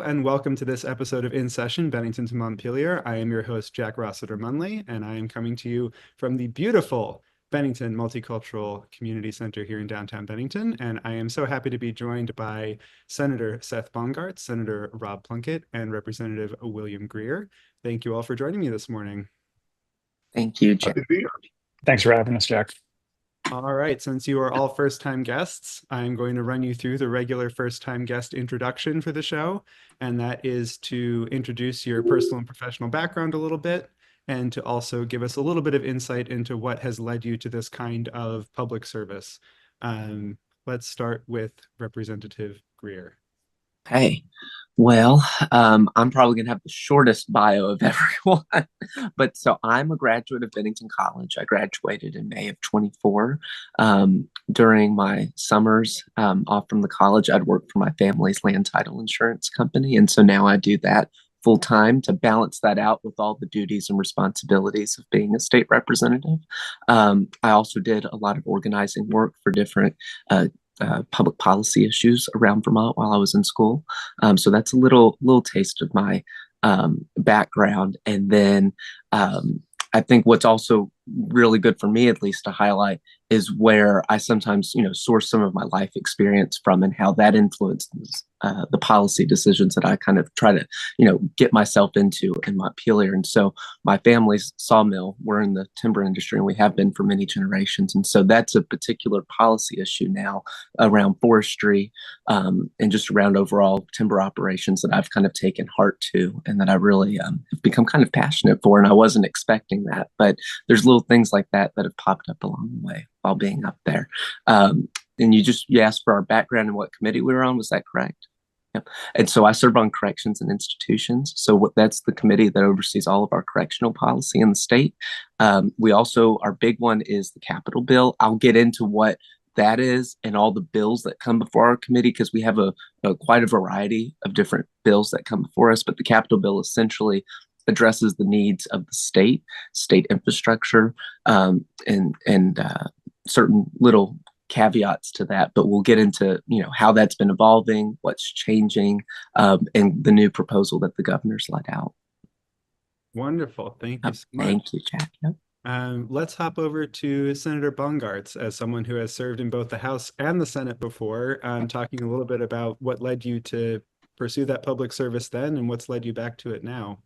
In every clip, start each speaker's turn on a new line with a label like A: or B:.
A: and welcome to this episode of In Session, Bennington to Montpelier. I am your host, Jack Rossiter-Munley, and I am coming to you from the beautiful Bennington Multicultural Community Center here in downtown Bennington. And I am so happy to be joined by Senator Seth Bongartz, Senator Rob Plunkett, and Representative William Greer. Thank you all for joining me this morning.
B: Thank you, Jack.
C: Thanks for having us, Jack.
A: All right, since you are all first-time guests, I'm going to run you through the regular first-time guest introduction for the show, and that is to introduce your personal and professional background a little bit, and to also give us a little bit of insight into what has led you to this kind of public service. Let's start with Representative Greer.
B: Hey, well, I'm probably going to have the shortest bio of everyone. But so I'm a graduate of Bennington College. I graduated in May of 24. During my summers off from the college, I'd worked for my family's land title insurance company. And so now I do that full time to balance that out with all the duties and responsibilities of being a state representative. I also did a lot of organizing work for different public policy issues around Vermont while I was in school. So that's a little taste of my background. And then I think what's also really good for me, at least, to highlight is where I sometimes, source some of my life experience from and how that influences the policy decisions that I kind of try to, get myself into in Montpelier. And so my family's sawmill, we're in the timber industry and we have been for many generations. And so that's a particular policy issue now around forestry and just around overall timber operations that I've kind of taken heart to and that I really have become kind of passionate for. And I wasn't expecting that, but there's little things like that that have popped up along the way while being up there. And you asked for our background and what committee we were on. Was that correct? Yep. And so I serve on corrections and institutions. So that's the committee that oversees all of our correctional policy in the state. We also, our big one is the capital bill. I'll get into what that is and all the bills that come before our committee because we have quite a variety of different bills that come before us. But the capital bill essentially addresses the needs of the state infrastructure, and certain little caveats to that, but we'll get into how that's been evolving, what's changing, and the new proposal that the governor's let out.
A: Wonderful. Thank you so much.
B: Thank you, Jack. Yep.
A: Let's hop over to Senator Bongartz, as someone who has served in both the House and the Senate before, talking a little bit about what led you to pursue that public service then and what's led you back to it now.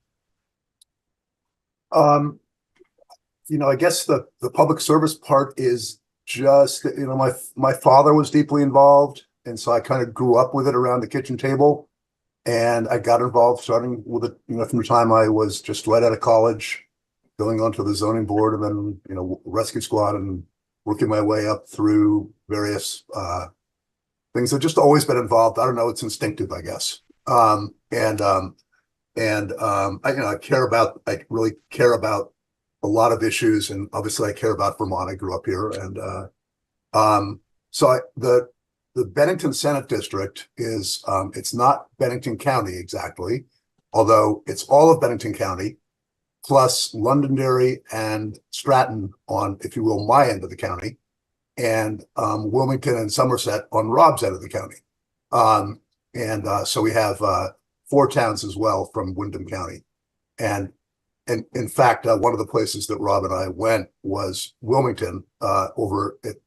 D: I guess the public service part is just, my father was deeply involved. And so I kind of grew up with it around the kitchen table. And I got involved starting with it, from the time I was just right out of college, going on to the zoning board and then, rescue squad and working my way up through various things. I've just always been involved. I don't know, it's instinctive, I guess. I really care about a lot of issues, and obviously I care about Vermont. I grew up here, and the Bennington Senate District is it's not Bennington County exactly, although it's all of Bennington County plus Londonderry and Stratton on, if you will, my end of the county, and Wilmington and Somerset on Rob's end of the county, so we have 4 towns as well from Windham County. And in fact, one of the places that Rob and I went was Wilmington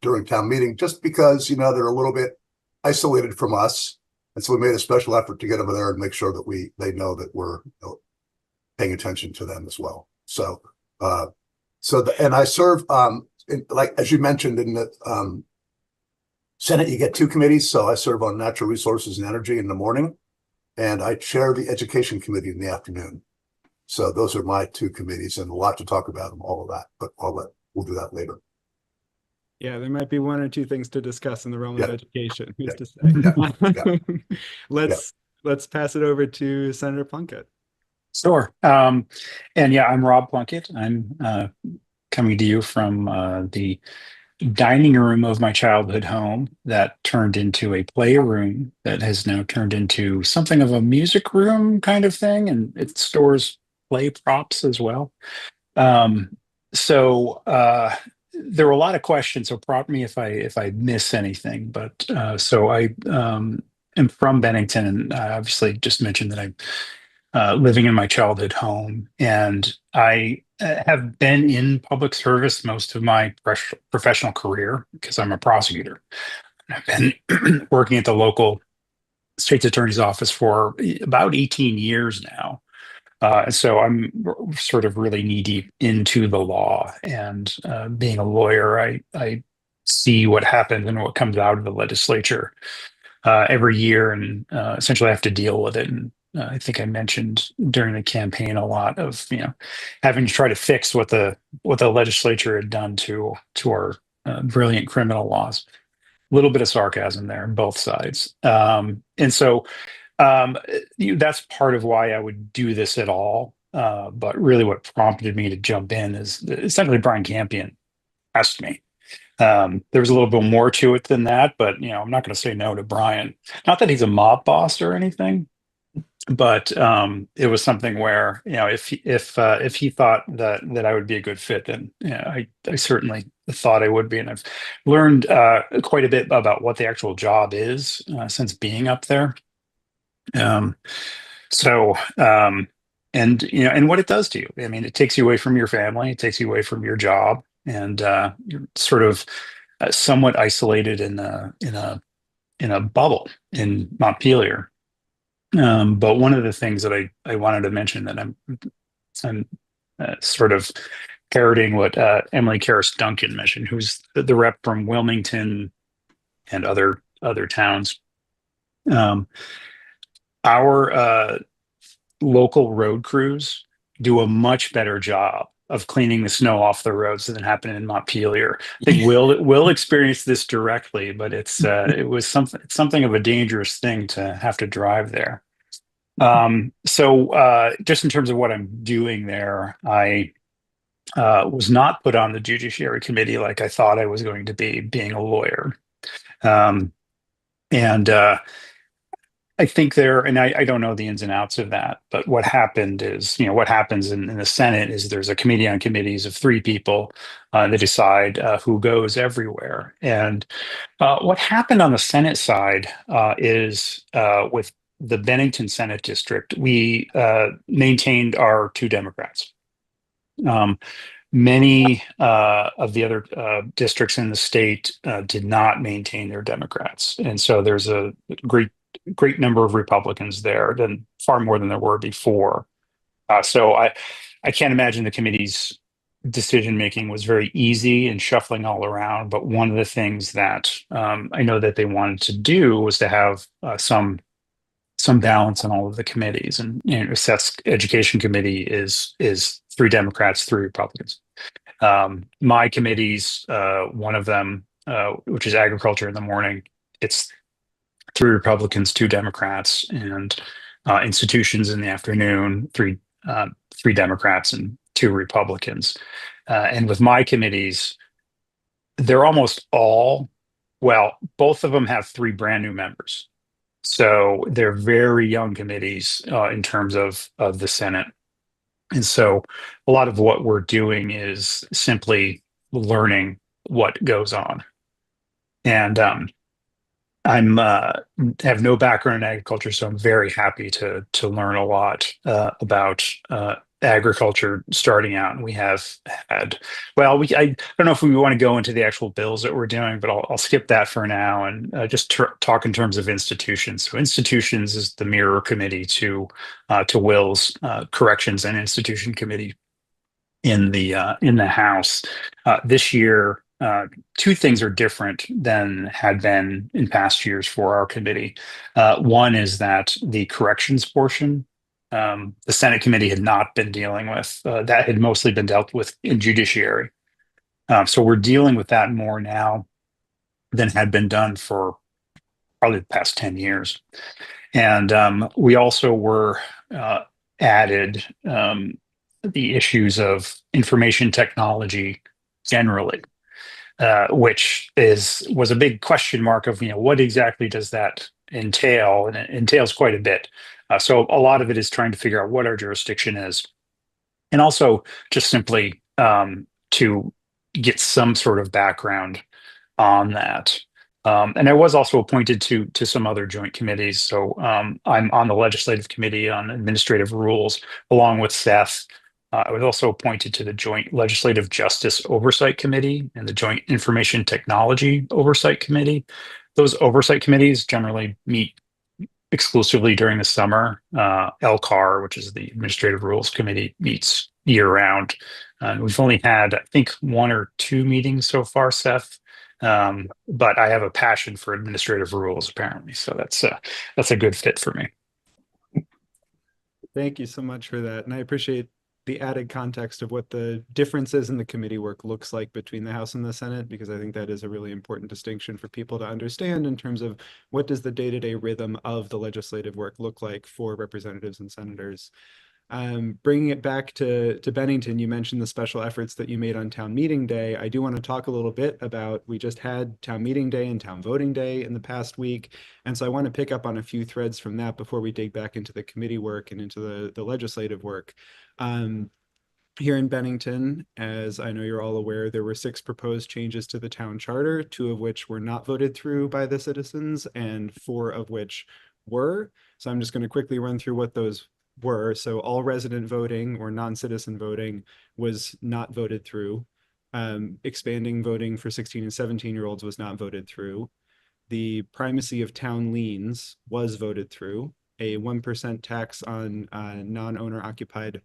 D: during town meeting, just because, they're a little bit isolated from us. And so we made a special effort to get over there and make sure that they know that we're paying attention to them as well. So, and I serve, as you mentioned, in the Senate, you get 2 committees. So I serve on natural resources and energy in the morning, and I chair the education committee in the afternoon. So those are my 2 committees, and a lot to talk about all of that, but we'll do that later.
A: Yeah, there might be 1 or 2 things to discuss in the realm of education. Who's to say? Let's pass it over to Senator Plunkett.
C: Sure. And yeah, I'm Rob Plunkett. I'm coming to you from the dining room of my childhood home that turned into a playroom that has now turned into something of a music room kind of thing, and it stores play props as well. So there were a lot of questions, so prompt me if I miss anything. But so I am from Bennington, and I obviously just mentioned that I'm living in my childhood home, and I have been in public service most of my professional career because I'm a prosecutor. I've been working at the local state's attorney's office for about 18 years now. So I'm sort of really knee deep into the law, and being a lawyer, I see what happens and what comes out of the legislature every year, and essentially have to deal with it. And I think I mentioned during the campaign a lot of having to try to fix what the legislature had done to our brilliant criminal laws. A little bit of sarcasm there on both sides, and so that's part of why I would do this at all. But really, what prompted me to jump in is essentially Brian Campion asked me. There was a little bit more to it than that, but I'm not going to say no to Brian. Not that he's a mob boss or anything, but it was something where if he thought that I would be a good fit, then I certainly thought I would be, and I've learned quite a bit about what the actual job is since being up there. So and what it does to you. I mean, it takes you away from your family, it takes you away from your job, and you're sort of somewhat isolated in a bubble in Montpelier. But one of the things that I wanted to mention, that I'm sort of parroting what Emily Karras Duncan mentioned, who's the rep from Wilmington and other towns. Our local road crews do a much better job of cleaning the snow off the roads than happened in Montpelier. I think Will experienced this directly, but it was something of a dangerous thing to have to drive there. So just in terms of what I'm doing there, I was not put on the Judiciary Committee like I thought I was going to be, being a lawyer. And I think and I don't know the ins and outs of that, but what happened is, what happens in the Senate is there's a committee on committees of 3 people that decide who goes everywhere. And what happened on the Senate side is with the Bennington Senate district, we maintained our 2 Democrats. Many of the other districts in the state did not maintain their Democrats. And so there's a great number of Republicans there, than far more than there were before. So I can't imagine the committee's decision making was very easy and shuffling all around. But one of the things that I know that they wanted to do was to have some balance on all of the committees. And Seth's Education Committee is 3 Democrats, 3 Republicans. My committees, one of them, which is Agriculture in the morning, it's 3 Republicans, 2 Democrats, and Institutions in the afternoon, 3 Democrats and 2 Republicans. And with my committees, they're almost all, well, both of them have 3 brand new members. So they're very young committees in terms of the Senate. And so a lot of what we're doing is simply learning what goes on. And I'm have no background in agriculture, so I'm very happy to learn a lot about agriculture starting out. And we have had, well, I don't know if we want to go into the actual bills that we're doing, but I'll skip that for now and just talk in terms of institutions. So institutions is the mirror committee to Will's Corrections and Institution Committee in the House. This year, 2 things are different than had been in past years for our committee. One is that the corrections portion, the Senate committee had not been dealing with. That had mostly been dealt with in judiciary. So we're dealing with that more now than had been done for probably the past 10 years. And we also were added the issues of information technology generally. Which was a big question mark of, what exactly does that entail? And it entails quite a bit. So a lot of it is trying to figure out what our jurisdiction is. And also just simply to get some sort of background on that. And I was also appointed to some other joint committees. So I'm on the legislative committee on administrative rules, along with Seth. I was also appointed to the Joint Legislative Justice Oversight Committee and the Joint Information Technology Oversight Committee. Those oversight committees generally meet exclusively during the summer. LCAR, which is the Administrative Rules Committee, meets year round. We've only had, I think, 1 or 2 meetings so far, Seth. But I have a passion for administrative rules, apparently. So that's a good fit for me.
A: Thank you so much for that. And I appreciate the added context of what the differences in the committee work looks like between the House and the Senate, because I think that is a really important distinction for people to understand in terms of what does the day-to-day rhythm of the legislative work look like for representatives and senators. Bringing it back to Bennington, you mentioned the special efforts that you made on town meeting day. I do want to talk a little bit about, we just had town meeting day and town voting day in the past week. And so I want to pick up on a few threads from that before we dig back into the committee work and into the legislative work. Here in Bennington, as I know you're all aware, there were 6 proposed changes to the town charter, 2 of which were not voted through by the citizens and 4 of which were. So I'm just going to quickly run through what those were. So all resident voting or non-citizen voting was not voted through. Expanding voting for 16 and 17-year-olds was not voted through. The primacy of town liens was voted through. A 1% tax on non-owner occupied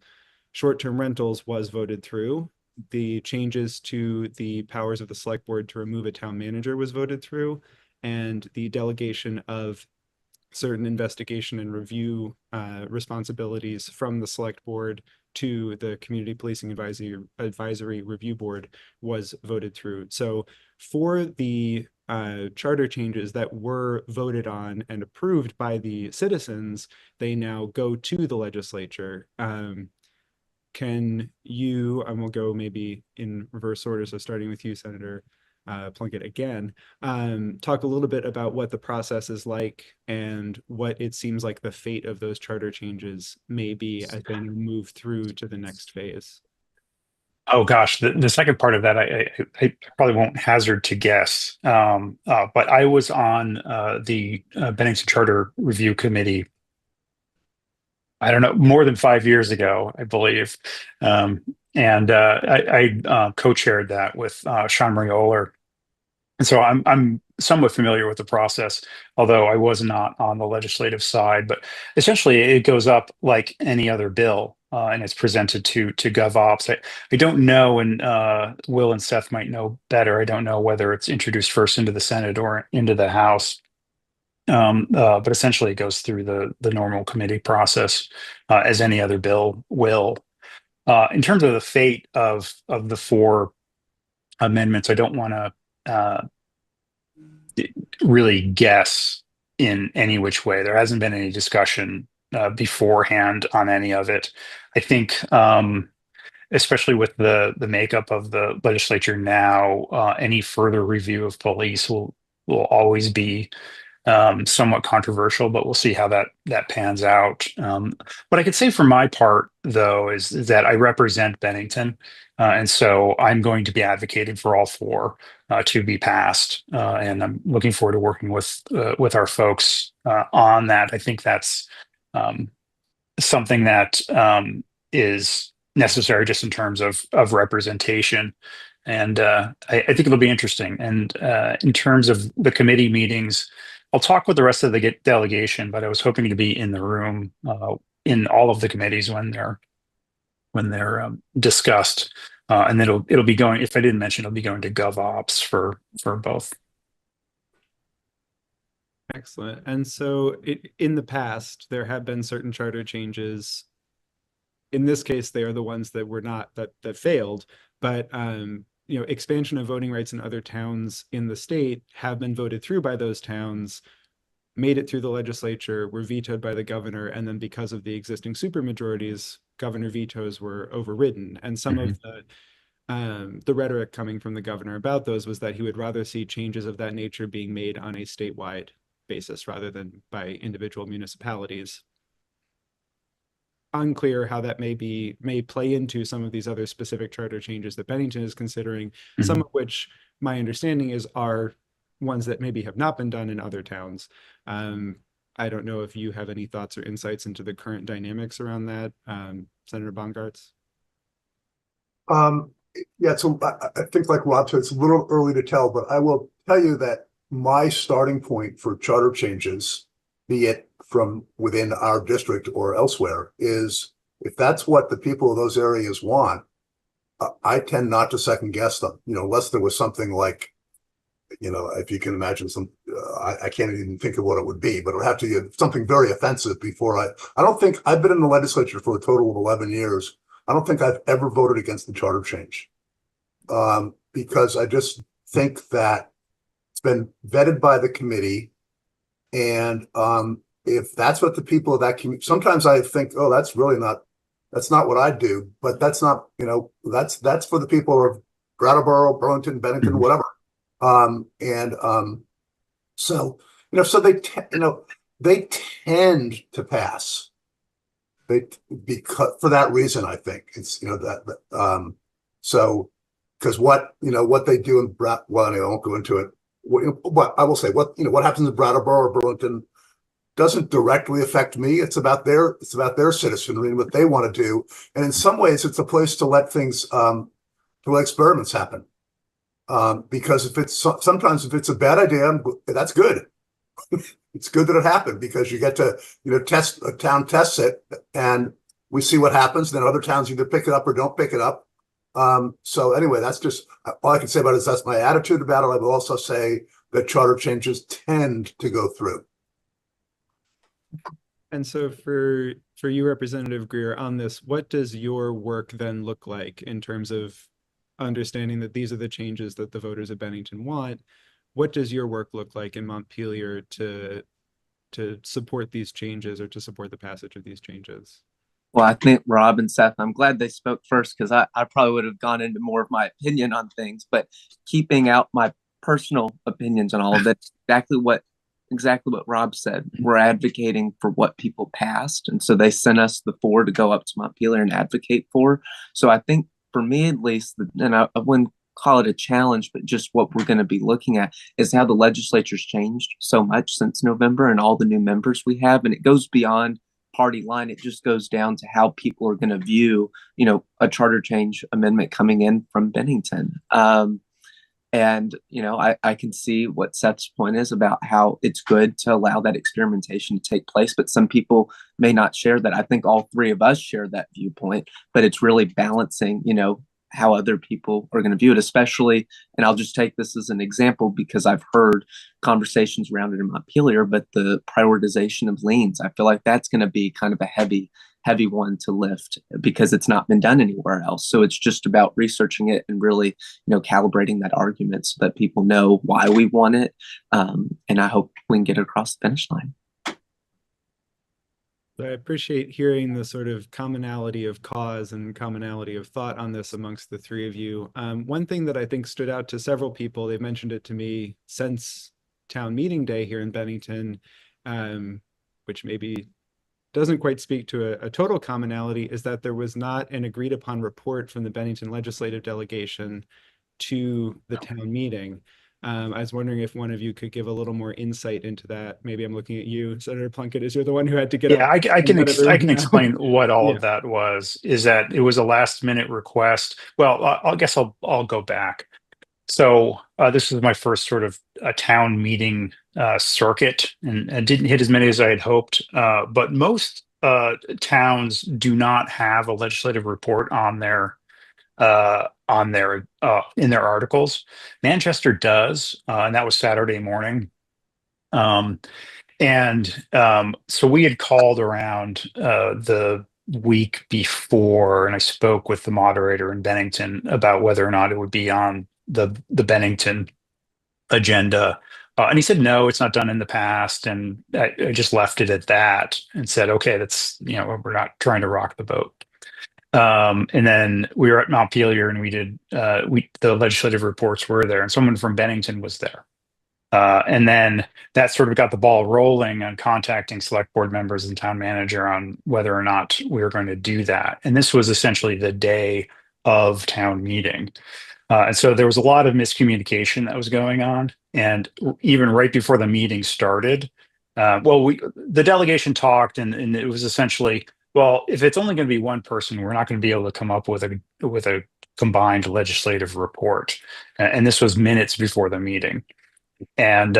A: short-term rentals was voted through. The changes to the powers of the select board to remove a town manager was voted through. And the delegation of certain investigation and review responsibilities from the select board to the Community Policing Advisory Review Board was voted through. So for the charter changes that were voted on and approved by the citizens, they now go to the legislature. Can you, and we'll go maybe in reverse order, so starting with you, Senator Plunkett again, talk a little bit about what the process is like and what it seems like the fate of those charter changes may be as they move through to the next phase.
C: Oh gosh, the second part of that, I probably won't hazard to guess. But I was on the Bennington Charter Review Committee, I don't know, more than 5 years ago, I believe. And I co-chaired that with Sean Marioler. And so I'm somewhat familiar with the process, although I was not on the legislative side. But essentially, it goes up like any other bill, and it's presented to GovOps. I don't know, and Will and Seth might know better. I don't know whether it's introduced first into the Senate or into the House. But essentially, it goes through the normal committee process, as any other bill will. In terms of the fate of the 4 amendments, I don't want to really guess in any which way. There hasn't been any discussion beforehand on any of it. I think, especially with the makeup of the legislature now, any further review of police will always be somewhat controversial, but we'll see how that pans out. What I could say for my part, though, is that I represent Bennington, and so I'm going to be advocating for all 4 to be passed, and I'm looking forward to working with our folks on that. I think that's something that is necessary just in terms of representation. And I think it'll be interesting. And in terms of the committee meetings, I'll talk with the rest of the delegation, but I was hoping to be in the room in all of the committees when they're discussed. And then it'll be going, if I didn't mention, it'll be going to GovOps for both.
A: Excellent. And so in the past, there have been certain charter changes. In this case, they are the ones that were not, that failed, but expansion of voting rights in other towns in the state have been voted through by those towns, made it through the legislature, were vetoed by the governor, and then because of the existing supermajorities, governor vetoes were overridden. And some of the rhetoric coming from the governor about those was that he would rather see changes of that nature being made on a statewide basis rather than by individual municipalities. Unclear how that may play into some of these other specific charter changes that Bennington is considering, some of which my understanding is are ones that maybe have not been done in other towns. I don't know if you have any thoughts or insights into the current dynamics around that, Senator Bongartz.
D: Yeah, so I think like Rob said, it's a little early to tell, but I will tell you that my starting point for charter changes, be it from within our district or elsewhere, is if that's what the people of those areas want, I tend not to second guess them, unless there was something like, if you can imagine I can't even think of what it would be, but it would have to be something very offensive before I don't think I've been in the legislature for a total of 11 years. I don't think I've ever voted against the charter change, because I just think that it's been vetted by the committee. And if that's what the people of that community, sometimes I think, oh, that's not what I do, but that's not, that's for the people of Brattleboro, Burlington, Bennington, whatever. So they tend to pass. Because for that reason, I think it's, so because what they do in I won't go into it. What I will say, what happens in Brattleboro or Burlington doesn't directly affect me. It's about their citizenry and what they want to do. And in some ways, it's a place to let things, to let experiments happen. Because sometimes if it's a bad idea, that's good. It's good that it happened because you get to, test a town tests it and we see what happens. Then other towns either pick it up or don't pick it up. So anyway, that's just all I can say about it is that's my attitude about it. I will also say that charter changes tend to go through.
A: And so for you, Representative Greer, on this, what does your work then look like in terms of understanding that these are the changes that the voters of Bennington want? What does your work look like in Montpelier to support these changes or to support the passage of these changes?
B: Well, I think Rob and Seth, I'm glad they spoke first because I probably would have gone into more of my opinion on things, but keeping out my personal opinions on all of it, exactly what Rob said. We're advocating for what people passed. And so they sent us the 4 to go up to Montpelier and advocate for. So I think for me, at least, and I wouldn't call it a challenge, but just what we're going to be looking at is how the legislature's changed so much since November and all the new members we have. And it goes beyond party line. It just goes down to how people are going to view, a charter change amendment coming in from Bennington. And, I can see what Seth's point is about how it's good to allow that experimentation to take place, but some people may not share that. I think all 3 of us share that viewpoint, but it's really balancing, how other people are going to view it, especially, and I'll just take this as an example because I've heard conversations around it in Montpelier, but the prioritization of liens, I feel like that's going to be kind of a heavy one to lift because it's not been done anywhere else. So it's just about researching it and really, calibrating that argument so that people know why we want it. And I hope we can get it across the finish line.
A: I appreciate hearing the sort of commonality of cause and commonality of thought on this amongst the 3 of you. One thing that I think stood out to several people, they've mentioned it to me since town meeting day here in Bennington, which maybe doesn't quite speak to a total commonality, is that there was not an agreed upon report from the Bennington legislative delegation to the town meeting. I was wondering if one of you could give a little more insight into that. Maybe I'm looking at you, Senator Plunkett, as you're the one who had to get up.
C: I can explain what all of that was. Is that it was a last minute request. Well, I guess I'll go back. So this was my first sort of a town meeting circuit, and didn't hit as many as I had hoped. But most towns do not have a legislative report on their in their articles. Manchester does, and that was Saturday morning. So we had called around the week before, and I spoke with the moderator in Bennington about whether or not it would be on the Bennington agenda. And he said, no, it's not done in the past. And I just left it at that and said, okay, that's, we're not trying to rock the boat. And then we were at Montpelier and we did, the legislative reports were there and someone from Bennington was there. And then that sort of got the ball rolling on contacting select board members and town manager on whether or not we were going to do that. And this was essentially the day of town meeting. And so there was a lot of miscommunication that was going on. And even right before the meeting started, the delegation talked, and it was essentially, well, if it's only going to be one person, we're not going to be able to come up with a combined legislative report. And this was minutes before the meeting. And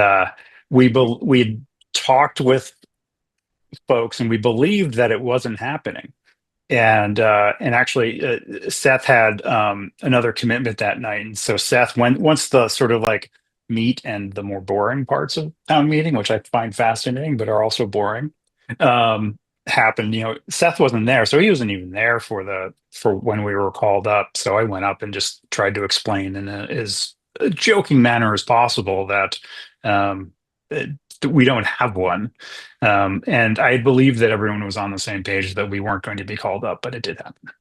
C: we talked with folks, and we believed that it wasn't happening. And actually, Seth had another commitment that night, and so Seth, once the sort of like meat and the more boring parts of town meeting, which I find fascinating but are also boring, happened. Seth wasn't there, so he wasn't even there for when we were called up. So I went up and just tried to explain in as joking manner as possible that we don't have one. And I believe that everyone was on the same page that we weren't going to be called up, but it did happen.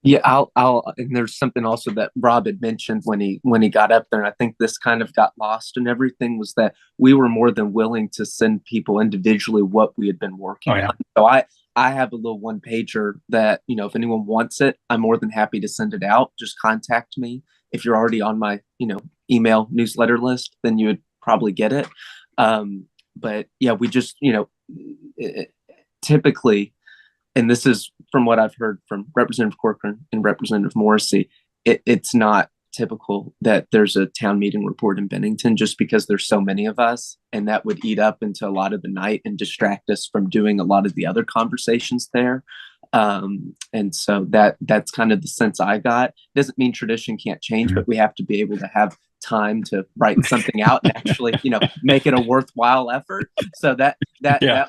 B: Yeah, and there's something also that Rob had mentioned when he got up there, and I think this kind of got lost and everything, was that we were more than willing to send people individually what we had been working on. So I have a little one pager that, if anyone wants it, I'm more than happy to send it out. Just contact me. If you're already on my, email newsletter list, then you would probably get it. But yeah, we just, typically, and this is from what I've heard from Representative Corcoran and Representative Morrissey, it's not typical that there's a town meeting report in Bennington, just because there's so many of us, and that would eat up into a lot of the night and distract us from doing a lot of the other conversations there. And so that's kind of the sense I got. Doesn't mean tradition can't change, but we have to be able to have time to write something out and actually, make it a worthwhile effort. So that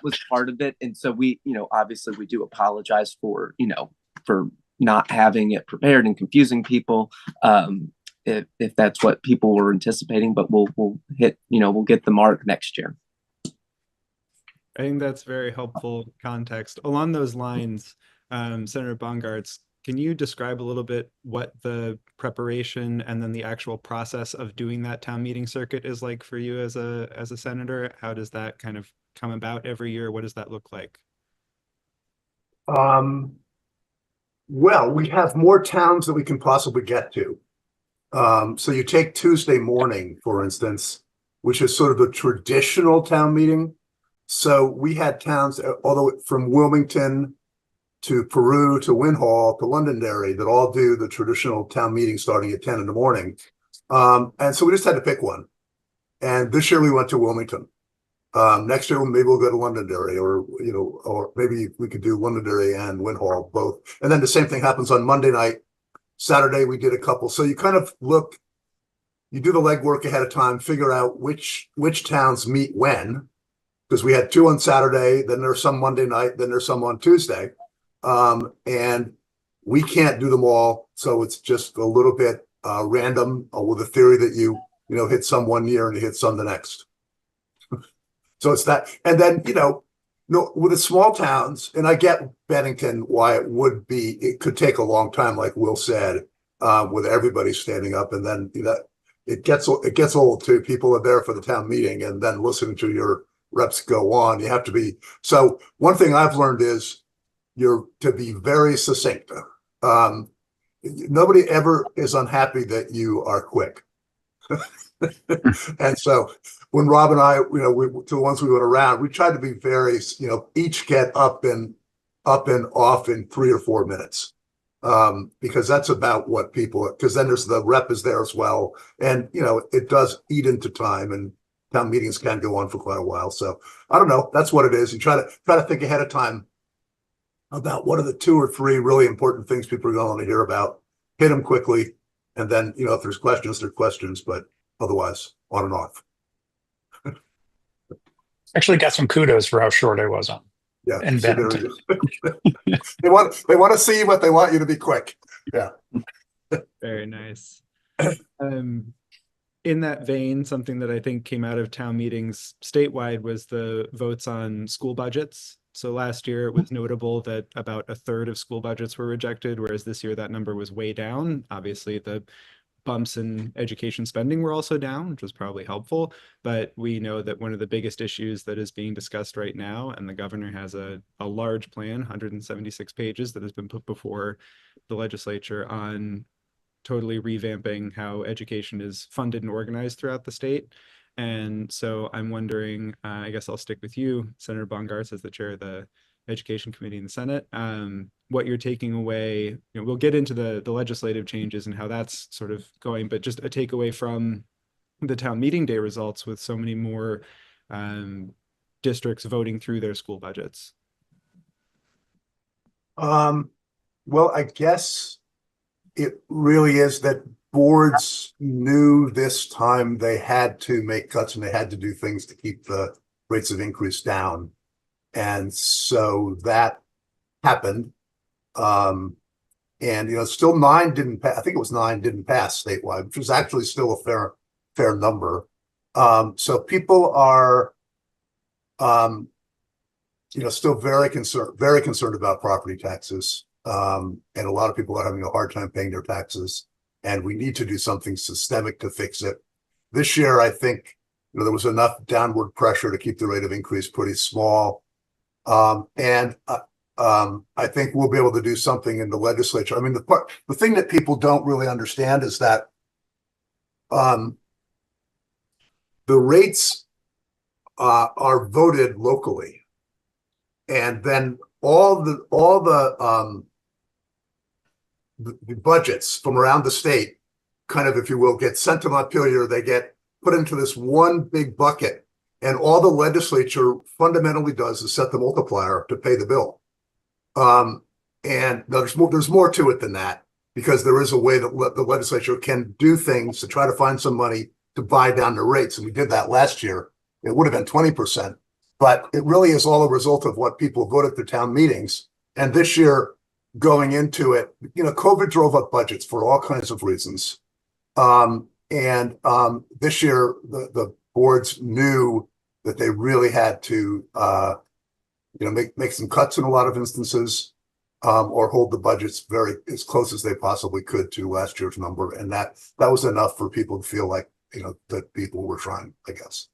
B: was part of it. And so we, obviously we do apologize for not having it prepared and confusing people. If that's what people were anticipating, but we'll hit, we'll get the mark next year.
A: I think that's very helpful context. Along those lines, Senator Bongartz, can you describe a little bit what the preparation and then the actual process of doing that town meeting circuit is like for you as a senator? How does that kind of come about every year? What does that look like?
D: Well, we have more towns than we can possibly get to. So you take Tuesday morning, for instance, which is sort of a traditional town meeting. So we had towns, although from Wilmington to Peru to Winhall to Londonderry, that all do the traditional town meeting starting at 10 in the morning. And so we just had to pick one. And this year we went to Wilmington. Next year, maybe we'll go to Londonderry, or maybe we could do Londonderry and Winhall both. And then the same thing happens on Monday night. Saturday, we did a couple. So you kind of you do the legwork ahead of time, figure out which towns meet when, because we had two on Saturday, then there's some Monday night, then there's some on Tuesday. And we can't do them all. So it's just a little bit random, with the theory that you hit some one year and you hit some the next. So it's that. And then, with the small towns, and I get Bennington, why it could take a long time, like Will said, with everybody standing up. And then, it gets old too. People are there for the town meeting and then listening to your reps go on. You have to be. So one thing I've learned is to be very succinct. Nobody ever is unhappy that you are quick. And so when Rob and I, to the ones we went around, we tried to be very, each get up and off in 3 or 4 minutes. Because that's about what because then there's the rep is there as well. And, it does eat into time, and town meetings can go on for quite a while. So I don't know. That's what it is. You try to think ahead of time about what are the 2 or 3 really important things people are going to hear about, hit them quickly. And then, if there's questions, there's questions, but otherwise on and off.
C: Actually got some kudos for how short I was on.
D: Yeah.
C: And Bennington.
D: They want to see what they want you to be quick. Yeah.
A: Very nice. In that vein, something that I think came out of town meetings statewide was the votes on school budgets. So last year it was notable that about a third of school budgets were rejected, whereas this year that number was way down. Obviously, the bumps in education spending were also down, which was probably helpful. But we know that one of the biggest issues that is being discussed right now, and the governor has a large plan, 176 pages, that has been put before the legislature on totally revamping how education is funded and organized throughout the state. And so I'm wondering, I guess I'll stick with you, Senator Bongartz, as the chair of the Education Committee in the Senate, what you're taking away. We'll get into the legislative changes and how that's sort of going, but just a takeaway from the town meeting day results with so many more districts voting through their school budgets.
D: Well, I guess it really is that boards knew this time they had to make cuts and they had to do things to keep the rates of increase down. And so that happened. And still 9 didn't pass. I think it was 9 didn't pass statewide, which was actually still a fair number. So people are still very concerned about property taxes. And a lot of people are having a hard time paying their taxes, and we need to do something systemic to fix it. This year, I think there was enough downward pressure to keep the rate of increase pretty small. And I think we'll be able to do something in the legislature. I mean, the thing that people don't really understand is that the rates are voted locally, and then all the budgets from around the state, kind of, if you will, get sent to Montpelier. They get put into this one big bucket, and all the legislature fundamentally does is set the multiplier to pay the bill. And there's more to it than that, because there is a way that the legislature can do things to try to find some money to buy down the rates. And we did that last year. It would have been 20%, but it really is all a result of what people voted at their town meetings. And this year, going into it, COVID drove up budgets for all kinds of reasons. This year, the boards knew that they really had to, make some cuts in a lot of instances, or hold the budgets as close as they possibly could to last year's number. And that was enough for people to feel like, that people were trying, I guess.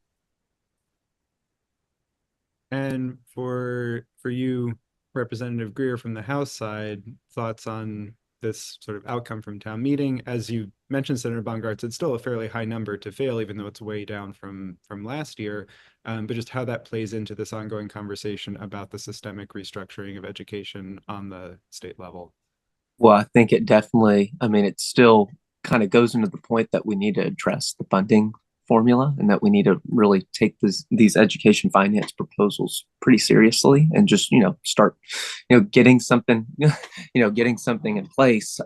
A: And for you, Representative Greer, from the House side, thoughts on this sort of outcome from town meeting? As you mentioned, Senator Bongartz, it's still a fairly high number to fail, even though it's way down from last year. But just how that plays into this ongoing conversation about the systemic restructuring of education on the state level.
B: Well, I think it definitely, it still kind of goes into the point that we need to address the funding formula, and that we need to really take these education finance proposals pretty seriously, and just start getting something in place.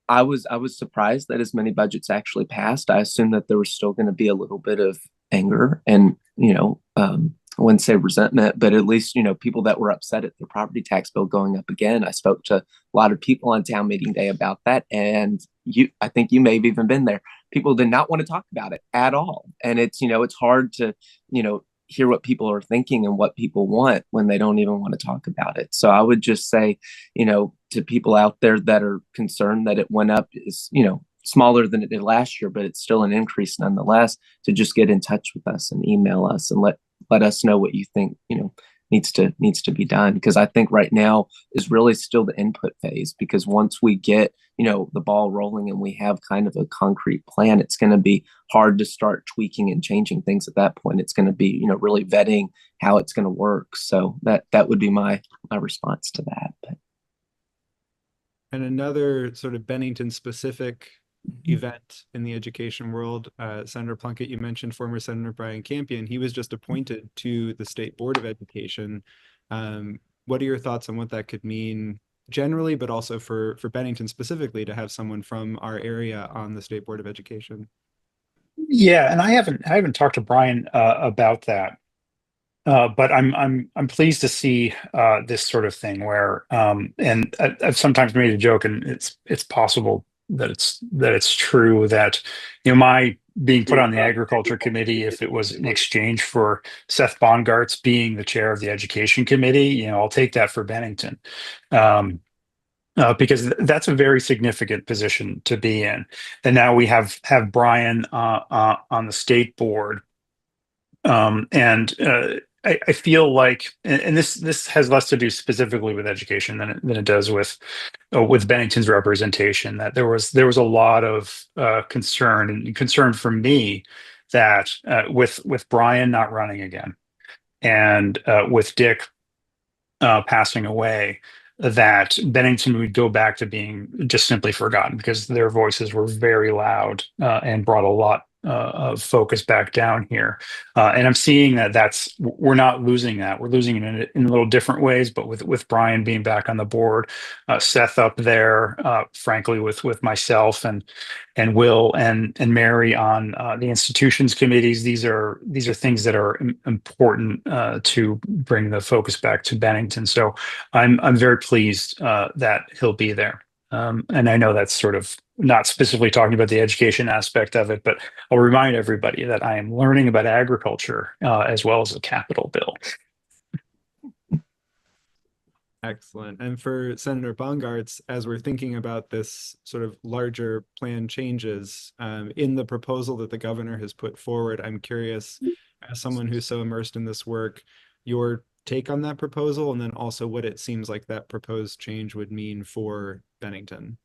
B: I was surprised that as many budgets actually passed. I assumed that there was still going to be a little bit of anger and I wouldn't say resentment, but at least people that were upset at the property tax bill going up again. I spoke to a lot of people on town meeting day about that, and I think you may have even been there. People did not want to talk about it at all, and it's hard to hear what people are thinking and what people want when they don't even want to talk about it. So I would just say, to people out there that are concerned that it went up, is smaller than it did last year, but it's still an increase nonetheless, to just get in touch with us and email us and let us know what you think needs to be done. Because I think right now is really still the input phase, because once we get the ball rolling and we have kind of a concrete plan, it's going to be hard to start tweaking and changing things at that point. It's going to be really vetting how it's going to work. So that would be my response to that.
A: And another sort of Bennington specific event in the education world, Senator Plunkett, you mentioned former Senator Brian Campion. He was just appointed to the State Board of Education. What are your thoughts on what that could mean generally, but also for Bennington specifically, to have someone from our area on the State Board of Education?
C: Yeah, and I haven't talked to Brian about that, but I'm pleased to see this sort of thing where, and I've sometimes made a joke, and it's possible that it's true that my being put on the agriculture committee, if it was in exchange for Seth Bongartz being the chair of the education committee, I'll take that for Bennington. Because that's a very significant position to be in. And now we have Brian on the state board. And I feel like, and this has less to do specifically with education than it does with Bennington's representation, that there was a lot of concern from me that with Brian not running again, and with Dick passing away, that Bennington would go back to being just simply forgotten, because their voices were very loud and brought a lot of focus back down here. And I'm seeing that we're not losing that. We're losing it in little different ways, but with Brian being back on the board, Seth up there, frankly, with myself and Will and Mary on the institutions committees. These are things that are important to bring the focus back to Bennington. So I'm very pleased that he'll be there. And I know that's sort of not specifically talking about the education aspect of it, but I'll remind everybody that I am learning about agriculture as well as the Capitol bill.
A: Excellent. And for Senator Bongartz, as we're thinking about this sort of larger plan changes in the proposal that the governor has put forward, I'm curious, as someone who's so immersed in this work, your take on that proposal, and then also what it seems like that proposed change would mean for Bennington.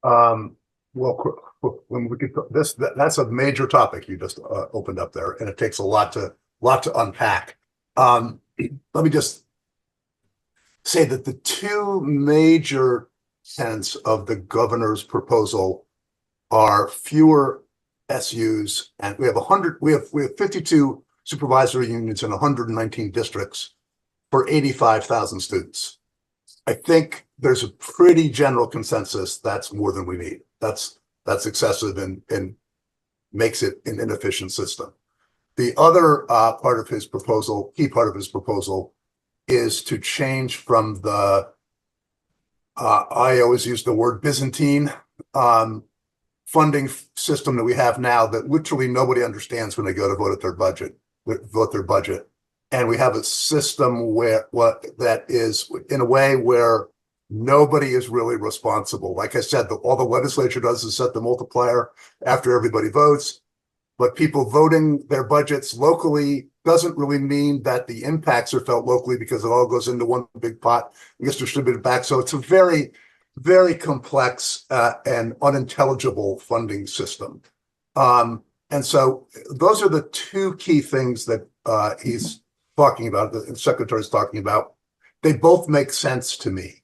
D: Well, when we get that's a major topic you just opened up there, and it takes a lot to unpack. Let me just say that the two major tenets of the governor's proposal are fewer SUs, and we have 52 supervisory unions in 119 districts for 85,000 students. I think there's a pretty general consensus that's more than we need. That's excessive and makes it an inefficient system. The other part of his proposal, key part of his proposal, is to change from the I always use the word Byzantine funding system that we have now that literally nobody understands when they go to vote their budget. And we have a system that is in a way where nobody is really responsible. Like I said, all the legislature does is set the multiplier after everybody votes, but people voting their budgets locally doesn't really mean that the impacts are felt locally, because it all goes into one big pot and gets distributed back. So it's a very, very complex and unintelligible funding system. And so those are the two key things that he's talking about, the secretary's talking about. They both make sense to me.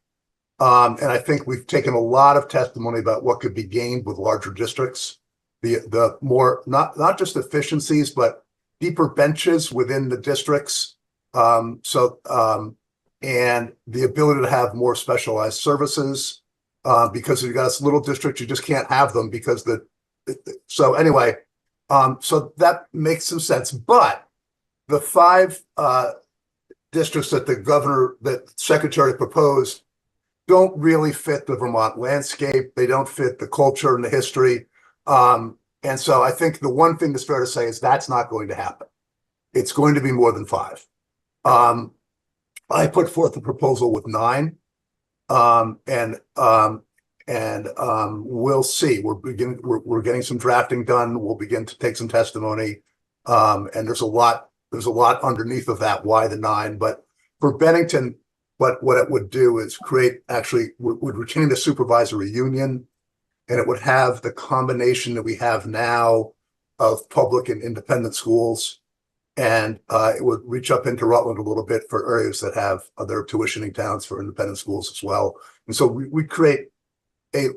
D: And I think we've taken a lot of testimony about what could be gained with larger districts. The more, not just efficiencies, but deeper benches within the districts. And the ability to have more specialized services, because if you've got a little district, you just can't have them because so anyway, so that makes some sense. But the 5 districts that the secretary proposed don't really fit the Vermont landscape. They don't fit the culture and the history. And so I think the one thing that's fair to say is that's not going to happen. It's going to be more than 5. I put forth a proposal with 9, and we'll see. We're getting some drafting done. We'll begin to take some testimony, and there's a lot underneath of that. Why the 9? But for Bennington, what it would do is would retain the supervisory union, and it would have the combination that we have now of public and independent schools. And it would reach up into Rutland a little bit for areas that have other tuitioning towns for independent schools as well. And so we create a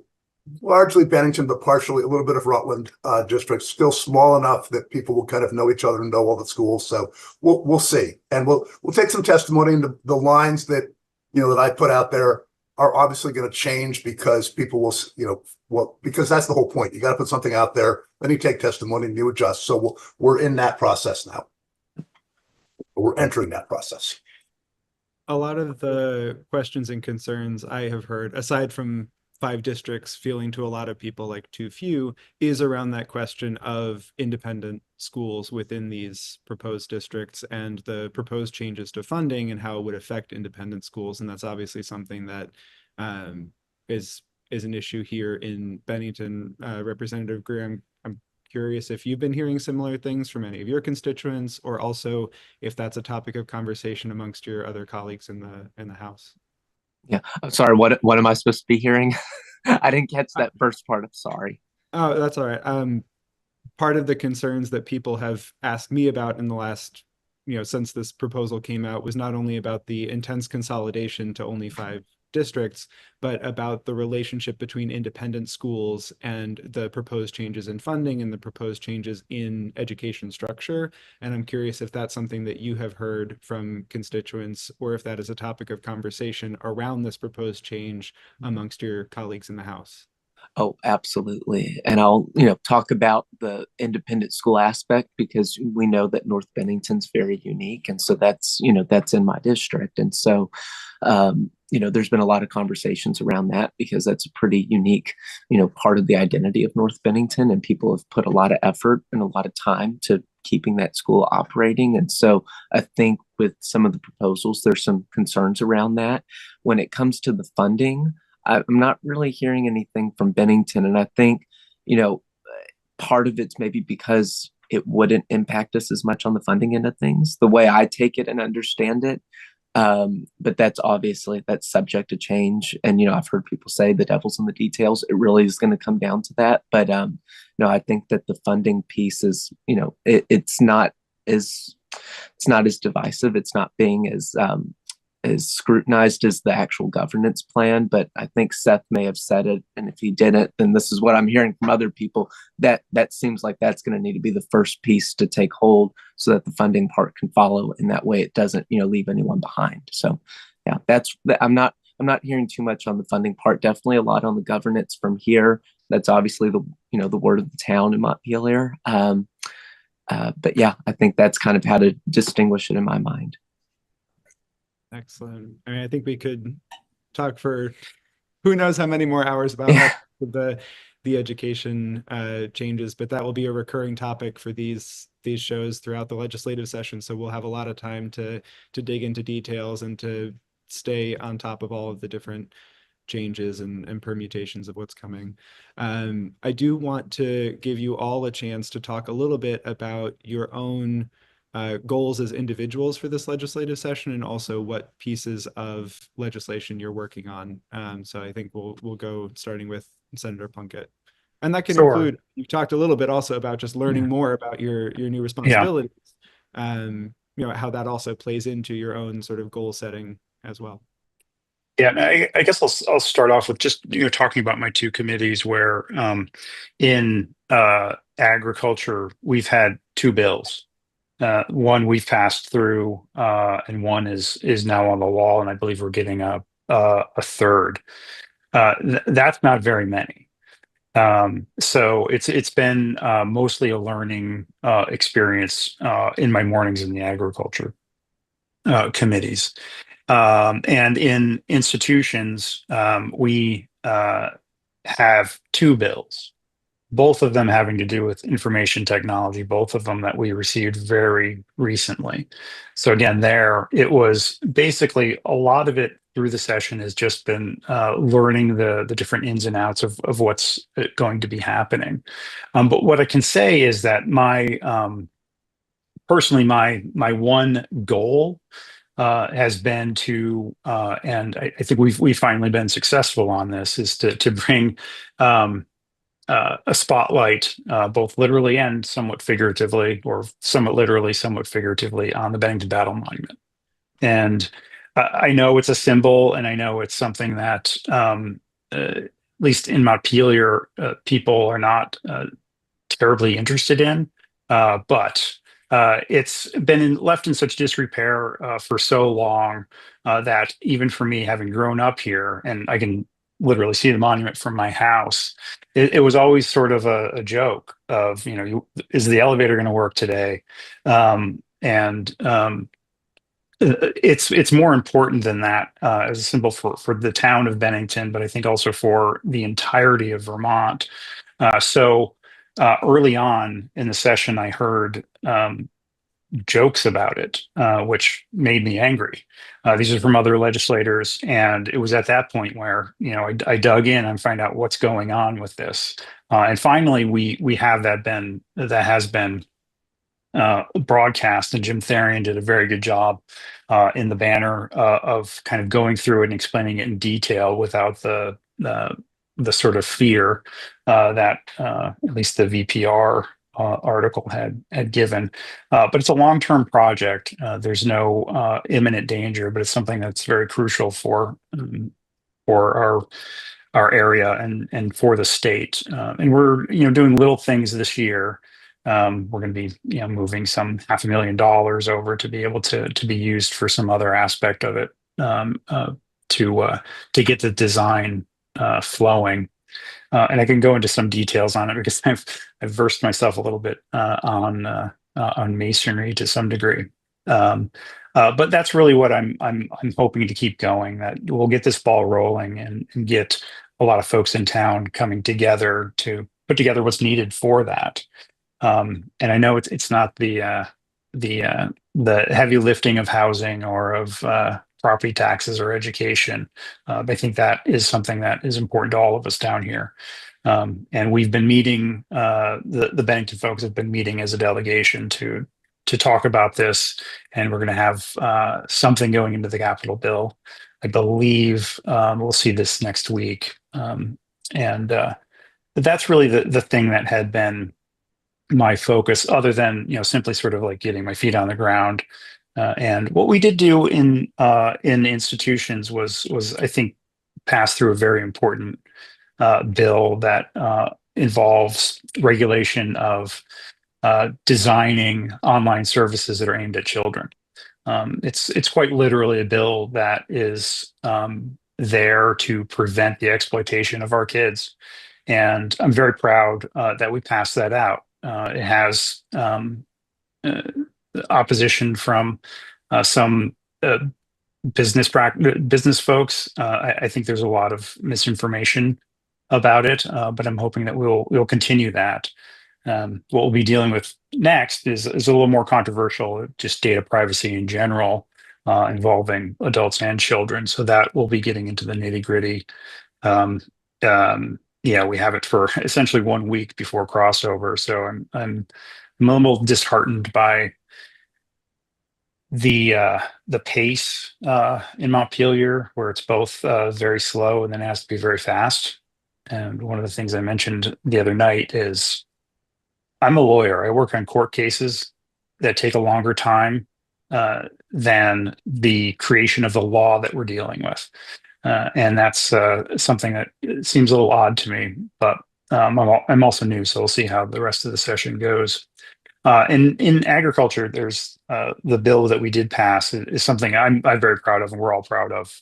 D: largely Bennington, but partially a little bit of Rutland district, still small enough that people will kind of know each other and know all the schools. So we'll see. And we'll take some testimony, and the lines that I put out there are obviously going to change, because people will, because that's the whole point. You got to put something out there, then you take testimony and you adjust. So we're in that process now. We're entering that process.
A: A lot of the questions and concerns I have heard, aside from 5 districts feeling to a lot of people like too few, is around that question of independent schools within these proposed districts and the proposed changes to funding and how it would affect independent schools. And that's obviously something that is an issue here in Bennington. Representative Greer, I'm curious if you've been hearing similar things from any of your constituents, or also if that's a topic of conversation amongst your other colleagues in the House.
B: Yeah, I'm sorry. What am I supposed to be hearing? I didn't catch that first part. I'm sorry.
A: Oh, that's all right. Part of the concerns that people have asked me about in the last, since this proposal came out, was not only about the intense consolidation to only 5 districts, but about the relationship between independent schools and the proposed changes in funding and the proposed changes in education structure. And I'm curious if that's something that you have heard from constituents, or if that is a topic of conversation around this proposed change amongst your colleagues in the House.
B: Oh, absolutely. And I'll, talk about the independent school aspect, because we know that North Bennington's very unique. And so that's in my district. And so, there's been a lot of conversations around that, because that's a pretty unique, part of the identity of North Bennington. And people have put a lot of effort and a lot of time to keeping that school operating. And so I think with some of the proposals, there's some concerns around that. When it comes to the funding, I'm not really hearing anything from Bennington. And I think, part of it's maybe because it wouldn't impact us as much on the funding end of things, the way I take it and understand it. But that's subject to change. And, I've heard people say the devil's in the details. It really is going to come down to that. But, I think that the funding piece is, it's not as divisive. It's not being as scrutinized as the actual governance plan. But I think Seth may have said it, and if he didn't, then this is what I'm hearing from other people, that seems like that's going to need to be the first piece to take hold, so that the funding part can follow, and that way it doesn't leave anyone behind. So yeah, I'm not hearing too much on the funding part. Definitely a lot on the governance from here. That's obviously the word of the town in Montpelier. But yeah, I think that's kind of how to distinguish it in my mind.
A: Excellent. I mean, I think we could talk for who knows how many more hours about the education changes, but that will be a recurring topic for these shows throughout the legislative session. So we'll have a lot of time to dig into details and to stay on top of all of the different changes and permutations of what's coming. I do want to give you all a chance to talk a little bit about your own goals as individuals for this legislative session, and also what pieces of legislation you're working on. So I think we'll go starting with Senator Plunkett. And that can include, you've talked a little bit also about just learning more about your new responsibilities, how that also plays into your own sort of goal setting as well.
C: Yeah, I guess I'll start off with just talking about my 2 committees, where in agriculture we've had 2 bills. One we've passed through, and one is now on the wall, and I believe we're getting a third. That's not very many. So it's been mostly a learning experience in my mornings in the agriculture committees. And in institutions, we have 2 bills, both of them having to do with information technology, both of them that we received very recently. So again, it was basically a lot of it through the session has just been learning the different ins and outs of what's going to be happening. But what I can say is that personally, my one goal has been to, and I think we've finally been successful on this, is to bring a spotlight, both literally and somewhat figuratively, or somewhat literally, somewhat figuratively, on the Bennington Battle Monument. And I know it's a symbol, and I know it's something that, at least in Montpelier, people are not terribly interested in, but it's been left in such disrepair for so long that even for me, having grown up here, and I can literally see the monument from my house, it was always sort of a joke of, is the elevator going to work today? It's more important than that as a symbol for the town of Bennington, but I think also for the entirety of Vermont. So early on in the session, I heard jokes about it, which made me angry. These are from other legislators, and it was at that point where I dug in and find out what's going on with this. And finally, we have that has been broadcast, and Jim Therian did a very good job in the banner of kind of going through it and explaining it in detail without the sort of fear that at least the VPR article had given. But it's a long-term project. There's no imminent danger, but it's something that's very crucial for our area and for the state. And we're doing little things this year. We're going to be moving some $500,000 over to be able to be used for some other aspect of it, to get the design flowing. And I can go into some details on it because I've versed myself a little bit on masonry to some degree. But that's really what I'm hoping to keep going. That we'll get this ball rolling and get a lot of folks in town coming together to put together what's needed for that. And I know it's not the heavy lifting of housing or of property taxes or education. I think that is something that is important to all of us down here. And we've been meeting, the Bennington folks have been meeting as a delegation to talk about this, and we're going to have something going into the Capitol bill. I believe we'll see this next week. And that's really the thing that had been my focus, other than simply sort of like getting my feet on the ground. And what we did do in institutions was I think pass through a very important bill that involves regulation of designing online services that are aimed at children. It's quite literally a bill that is there to prevent the exploitation of our kids, and I'm very proud that we passed that out. It has opposition from some business folks. I think there's a lot of misinformation about it, but I'm hoping that we'll continue that. What we'll be dealing with next is a little more controversial, just data privacy in general, involving adults and children. So that we'll be getting into the nitty-gritty. We have it for essentially 1 week before crossover. So I'm a little disheartened by the pace in Montpelier, where it's both very slow and then has to be very fast. And one of the things I mentioned the other night is I'm a lawyer. I work on court cases that take a longer time than the creation of the law that we're dealing with. And that's something that seems a little odd to me, but I'm also new, so we'll see how the rest of the session goes. In agriculture, there's the bill that we did pass is something I'm very proud of, and we're all proud of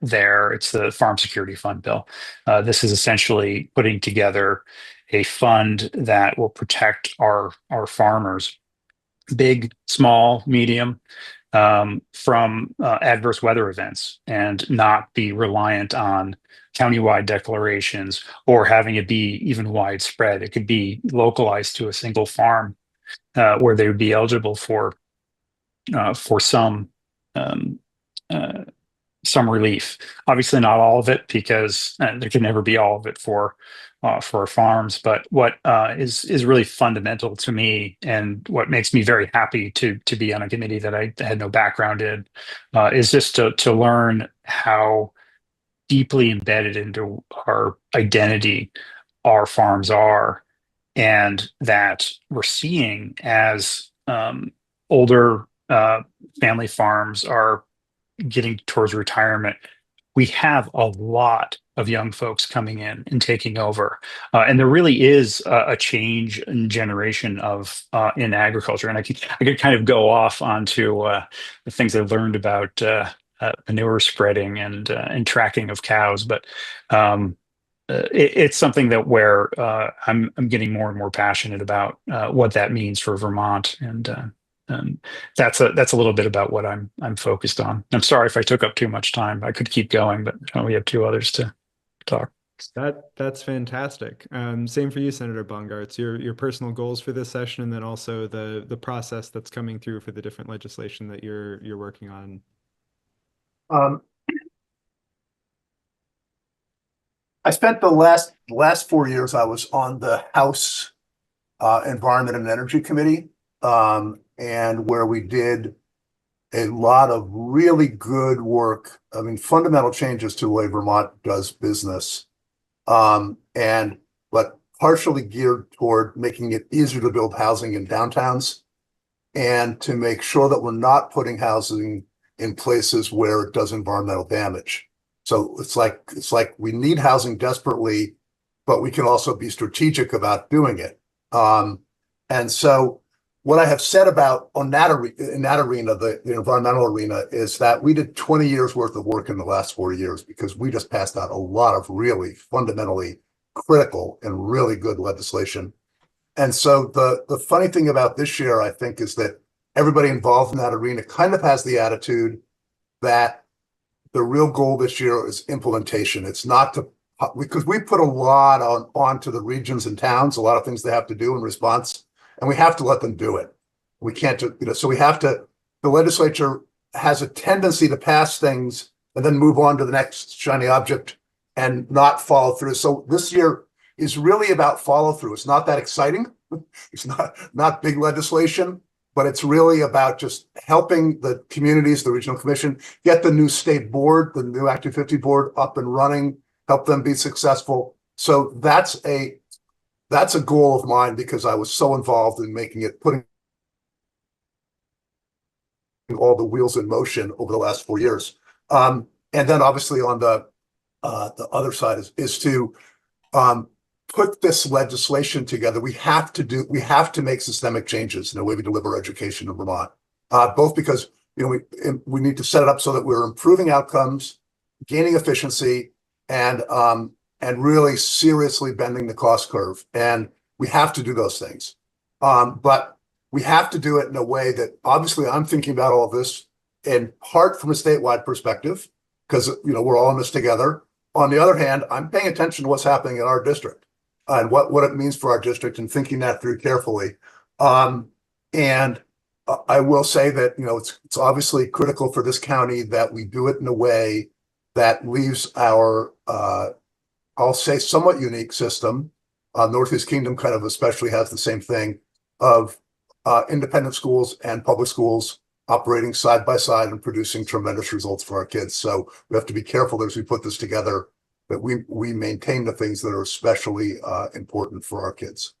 C: there. It's the Farm Security Fund bill. This is essentially putting together a fund that will protect our farmers, big, small, medium, from adverse weather events, and not be reliant on countywide declarations or having it be even widespread. It could be localized to a single farm where they would be eligible for some relief. Obviously, not all of it, because there can never be all of it for our farms. But what is really fundamental to me, and what makes me very happy to be on a committee that I had no background in, is just to learn how deeply embedded into our identity our farms are, and that we're seeing as older family farms are getting towards retirement. We have a lot of young folks coming in and taking over, and there really is a change in generation of in agriculture. And I could kind of go off onto the things I've learned about manure spreading and tracking of cows, but it's something that where I'm getting more and more passionate about what that means for Vermont, and that's a little bit about what I'm focused on. I'm sorry if I took up too much time. I could keep going, but we have two others to talk.
A: That's fantastic. Same for you, Senator Bongartz. Your personal goals for this session, and then also the process that's coming through for the different legislation that you're working on.
D: I spent the last 4 years. I was on the House Environment and Energy Committee, and where we did a lot of really good work. I mean, fundamental changes to the way Vermont does business, but partially geared toward making it easier to build housing in downtowns, and to make sure that we're not putting housing in places where it does environmental damage. So it's like we need housing desperately, but we can also be strategic about doing it. And so what I have said about in that arena, the environmental arena, is that we did 20 years worth of work in the last 4 years, because we just passed out a lot of really fundamentally critical and really good legislation. And so the funny thing about this year, I think, is that everybody involved in that arena kind of has the attitude that the real goal this year is implementation. It's not to, because we put a lot onto the regions and towns, a lot of things they have to do in response, and we have to let them do it. We can't do, so we have to, the legislature has a tendency to pass things and then move on to the next shiny object and not follow through. So this year is really about follow through. It's not that exciting. It's not big legislation, but it's really about just helping the communities, the regional commission, get the new state board, the new Active 50 board up and running, help them be successful. So that's a goal of mine, because I was so involved in making it, putting all the wheels in motion over the last 4 years. And then obviously on the other side is to put this legislation together. We have to make systemic changes in the way we deliver education in Vermont, both because we need to set it up so that we're improving outcomes, gaining efficiency, and really seriously bending the cost curve. And we have to do those things, but we have to do it in a way that, obviously, I'm thinking about all of this in part from a statewide perspective, because we're all in this together. On the other hand, I'm paying attention to what's happening in our district and what it means for our district, and thinking that through carefully. And I will say that it's obviously critical for this county that we do it in a way that leaves our I'll say somewhat unique system. Northeast Kingdom kind of especially has the same thing of independent schools and public schools operating side by side and producing tremendous results for our kids. So we have to be careful as we put this together that we maintain the things that are especially important for our kids.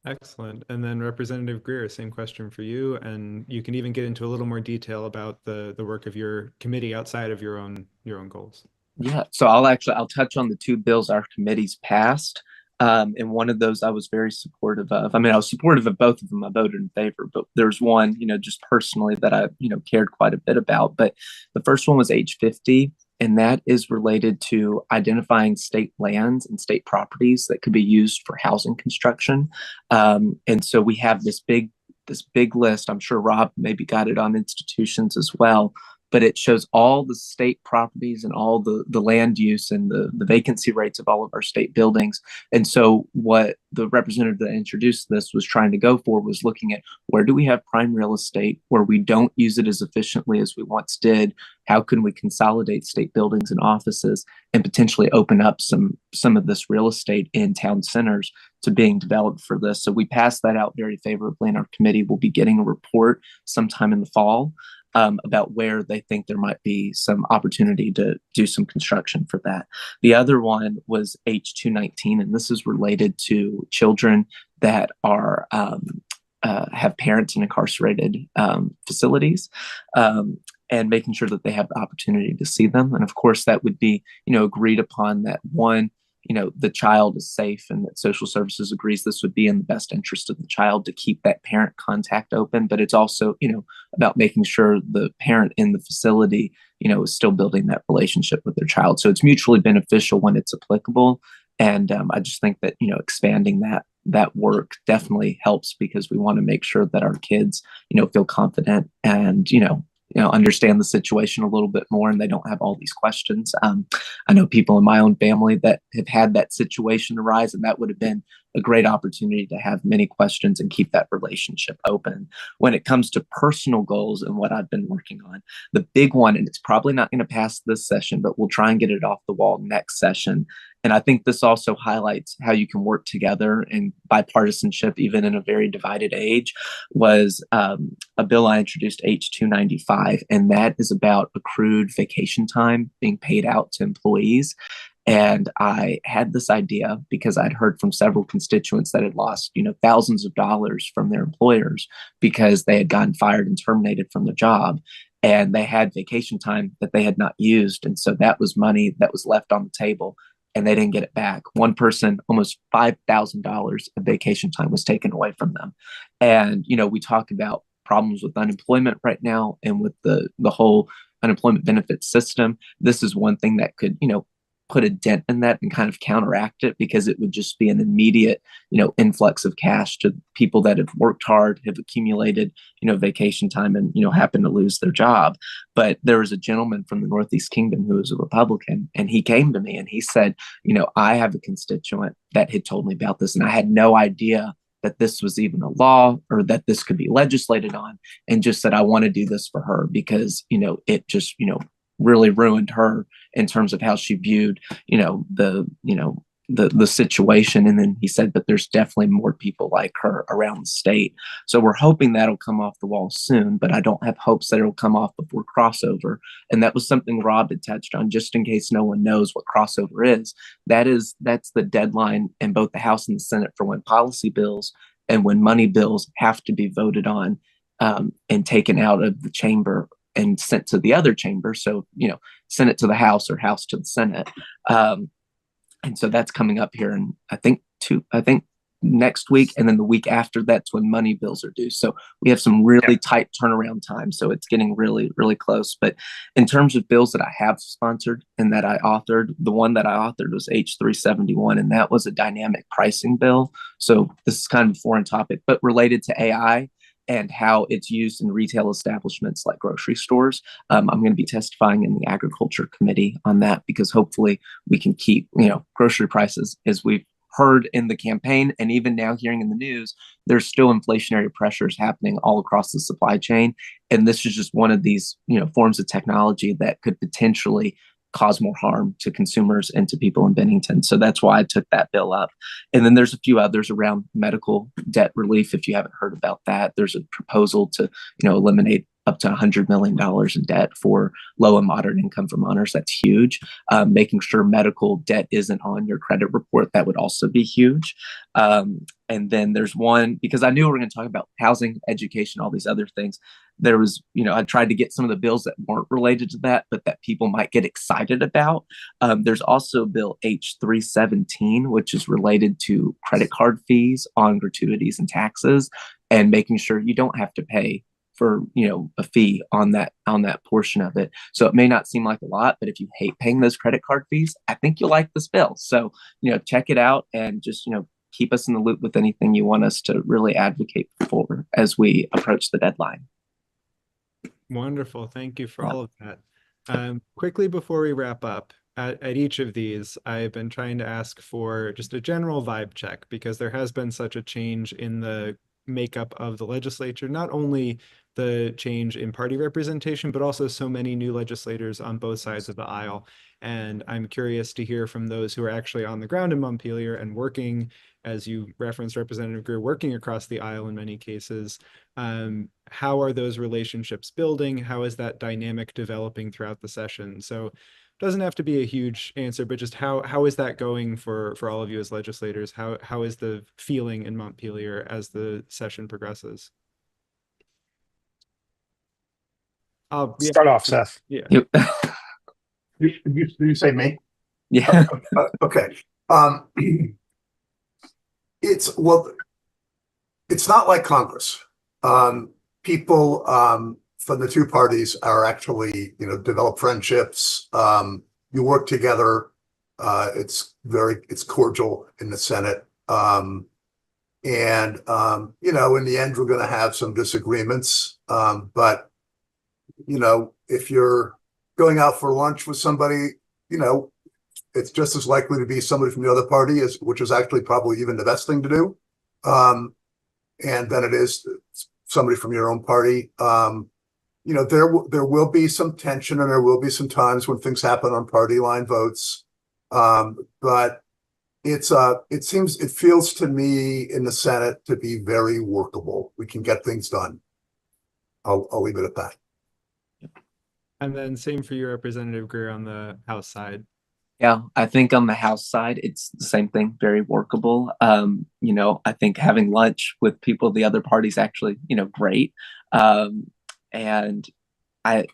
A: Excellent. And then Representative Greer, same question for you. And you can even get into a little more detail about the work of your committee outside of your own goals.
B: Yeah, so I'll touch on the two bills our committee's passed. And one of those I was very supportive of. I mean, I was supportive of both of them. I voted in favor, but there's one, just personally that I, cared quite a bit about. But the first one was H50, and that is related to identifying state lands and state properties that could be used for housing construction. And so we have this big list. I'm sure Rob maybe got it on institutions as well, but it shows all the state properties and all the land use and the vacancy rates of all of our state buildings. And so what the representative that introduced this was trying to go for was looking at, where do we have prime real estate where we don't use it as efficiently as we once did? How can we consolidate state buildings and offices and potentially open up some of this real estate in town centers to being developed for this? So we passed that out very favorably, and our committee will be getting a report sometime in the fall about where they think there might be some opportunity to do some construction for that. The other one was H219, and this is related to children that are have parents in incarcerated facilities, and making sure that they have the opportunity to see them. And of course, that would be agreed upon that one, the child is safe, and that social services agrees this would be in the best interest of the child to keep that parent contact open. But it's also, about making sure the parent in the facility, is still building that relationship with their child. So it's mutually beneficial when it's applicable. And I just think that, expanding that work definitely helps, because we want to make sure that our kids, feel confident and, understand the situation a little bit more, and they don't have all these questions. I know people in my own family that have had that situation arise, and that would have been a great opportunity to have many questions and keep that relationship open. When it comes to personal goals and what I've been working on, the big one, and it's probably not going to pass this session, but we'll try and get it off the wall next session. And I think this also highlights how you can work together in bipartisanship, even in a very divided age, was a bill I introduced, H295, and that is about accrued vacation time being paid out to employees. And I had this idea because I'd heard from several constituents that had lost, thousands of dollars from their employers because they had gotten fired and terminated from the job. And they had vacation time that they had not used. And so that was money that was left on the table and they didn't get it back. One person, almost $5,000 of vacation time was taken away from them. And, we talk about problems with unemployment right now and with the whole unemployment benefit system. This is one thing that could, put a dent in that and kind of counteract it, because it would just be an immediate, influx of cash to people that have worked hard, have accumulated, vacation time and, happen to lose their job. But there was a gentleman from the Northeast Kingdom who was a Republican, and he came to me and he said, I have a constituent that had told me about this, and I had no idea that this was even a law or that this could be legislated on, and just said, I want to do this for her because, it just, really ruined her in terms of how she viewed, the situation. And then he said, but there's definitely more people like her around the state. So we're hoping that'll come off the wall soon, but I don't have hopes that it'll come off before crossover. And that was something Rob had touched on, just in case no one knows what crossover is. That's the deadline in both the House and the Senate for when policy bills and when money bills have to be voted on and taken out of the chamber and sent to the other chamber. So, Senate to the House or House to the Senate. And so that's coming up here. And I think next week. And then the week after, that's when money bills are due. So we have some really tight turnaround time. So it's getting really, really close. But in terms of bills that I have sponsored and that I authored, the one that I authored was H371, and that was a dynamic pricing bill. So this is kind of a foreign topic, but related to AI and how it's used in retail establishments like grocery stores. I'm going to be testifying in the Agriculture Committee on that, because hopefully we can keep, grocery prices, as we've heard in the campaign and even now hearing in the news, there's still inflationary pressures happening all across the supply chain. And this is just one of these, forms of technology that could potentially cause more harm to consumers and to people in Bennington. So that's why I took that bill up. And then there's a few others around medical debt relief. If you haven't heard about that, there's a proposal to, eliminate up to $100 million in debt for low and moderate income Vermonters. That's huge. Making sure medical debt isn't on your credit report, that would also be huge. And then there's one, because I knew we were going to talk about housing, education, all these other things. There was, I tried to get some of the bills that weren't related to that, but that people might get excited about. There's also Bill H317, which is related to credit card fees on gratuities and taxes, and making sure you don't have to pay for a fee on that portion of it. So it may not seem like a lot, but if you hate paying those credit card fees, I think you'll like this bill. So check it out and just keep us in the loop with anything you want us to really advocate for as we approach the deadline.
A: Wonderful. Thank you for all of that. Quickly before we wrap up, at each of these, I've been trying to ask for just a general vibe check, because there has been such a change in the makeup of the legislature, not only the change in party representation, but also so many new legislators on both sides of the aisle. And I'm curious to hear from those who are actually on the ground in Montpelier and working, as you referenced, Representative Greer, working across the aisle in many cases. How are those relationships building? How is that dynamic developing throughout the session? So it doesn't have to be a huge answer, but just how is that going for all of you as legislators? How is the feeling in Montpelier as the session progresses?
C: Start off, Seth.
A: Yeah.
D: You say me?
B: Yeah.
D: Okay. It's not like Congress. People from the two parties are actually, develop friendships. You work together. It's cordial in the Senate. And in the end, we're going to have some disagreements. But if you're going out for lunch with somebody, it's just as likely to be somebody from the other party, which is actually probably even the best thing to do. And then it is somebody from your own party. There will be some tension, and there will be some times when things happen on party line votes. But it feels to me in the Senate to be very workable. We can get things done. I'll leave it at that.
A: And then same for you, Representative Greer, on the House side.
B: Yeah, I think on the House side, it's the same thing, very workable. I think having lunch with people of the other parties actually, great. And I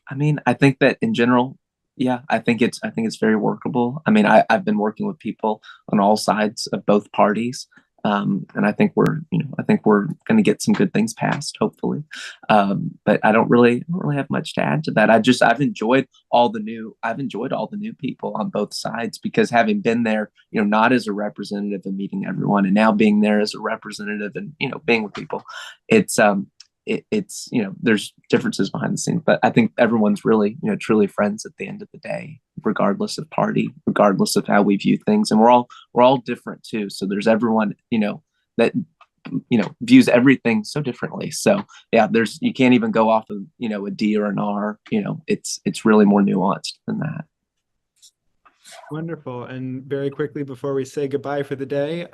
B: think that in general, yeah, I think it's very workable. I mean, I've been working with people on all sides of both parties. And I think we're going to get some good things passed, hopefully. But I don't really have much to add to that. I've enjoyed all the new people on both sides, because having been there, not as a representative and meeting everyone, and now being there as a representative and, being with people, it's there's differences behind the scenes, but I think everyone's really, truly friends at the end of the day, regardless of party, regardless of how we view things. And we're all different too. So there's everyone, that, views everything so differently. So yeah, you can't even go off of, a D or an R, it's really more nuanced than that.
A: Wonderful. And very quickly before we say goodbye for the day,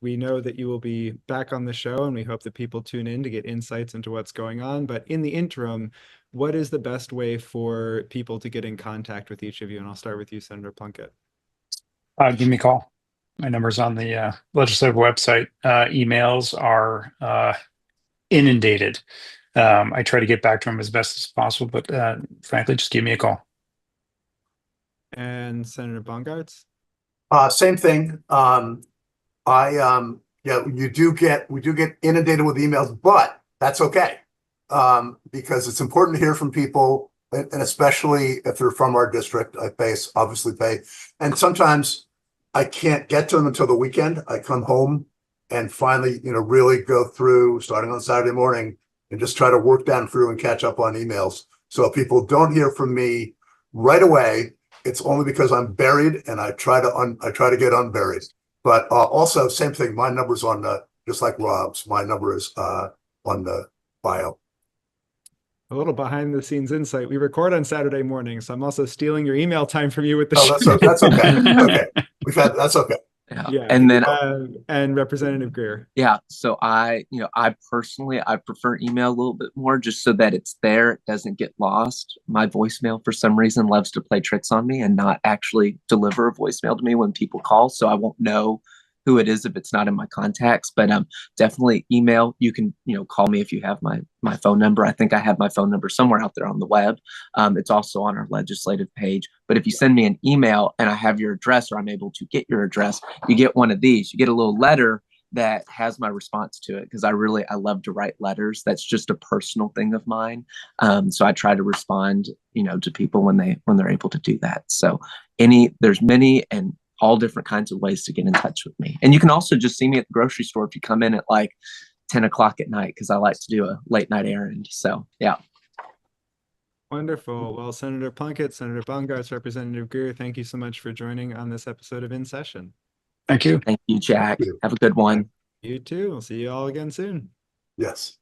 A: we know that you will be back on the show, and we hope that people tune in to get insights into what's going on. But in the interim, what is the best way for people to get in contact with each of you? And I'll start with you, Senator Plunkett.
C: Give me a call. My number's on the legislative website. Emails are inundated. I try to get back to them as best as possible, but frankly, just give me a call.
A: And Senator Bongartz?
D: Same thing. We do get inundated with emails, but that's okay. Because it's important to hear from people, and especially if they're from our district. I obviously pay. And sometimes I can't get to them until the weekend. I come home and finally, really go through, starting on Saturday morning, and just try to work down through and catch up on emails. So if people don't hear from me right away, it's only because I'm buried, and I try to get unburied. But also, same thing. My number's on just like Rob's. My number is on the bio.
A: A little behind the scenes insight. We record on Saturday morning, so I'm also stealing your email time from you with the show.
D: That's okay. Okay, that's okay.
B: Yeah. And then
A: and Representative Greer.
B: Yeah. So I personally, I prefer email a little bit more, just so that it's there, it doesn't get lost. My voicemail, for some reason, loves to play tricks on me and not actually deliver a voicemail to me when people call. So I won't know who it is if it's not in my contacts. But definitely email. You can call me if you have my phone number. I think I have my phone number somewhere out there on the web. It's also on our legislative page. But if you send me an email and I have your address, or I'm able to get your address, you get one of these. You get a little letter that has my response to it, because I love to write letters. That's just a personal thing of mine. So I try to respond, to people when they're able to do that. So there's many and all different kinds of ways to get in touch with me. And you can also just see me at the grocery store if you come in at like 10 o'clock at night, because I like to do a late night errand. So yeah.
A: Wonderful. Well, Senator Plunkett, Senator Bongartz, Representative Greer, thank you so much for joining on this episode of In Session.
C: Thank you.
B: Thank you, Jack. Have a good one.
A: You too. We'll see you all again soon.
D: Yes.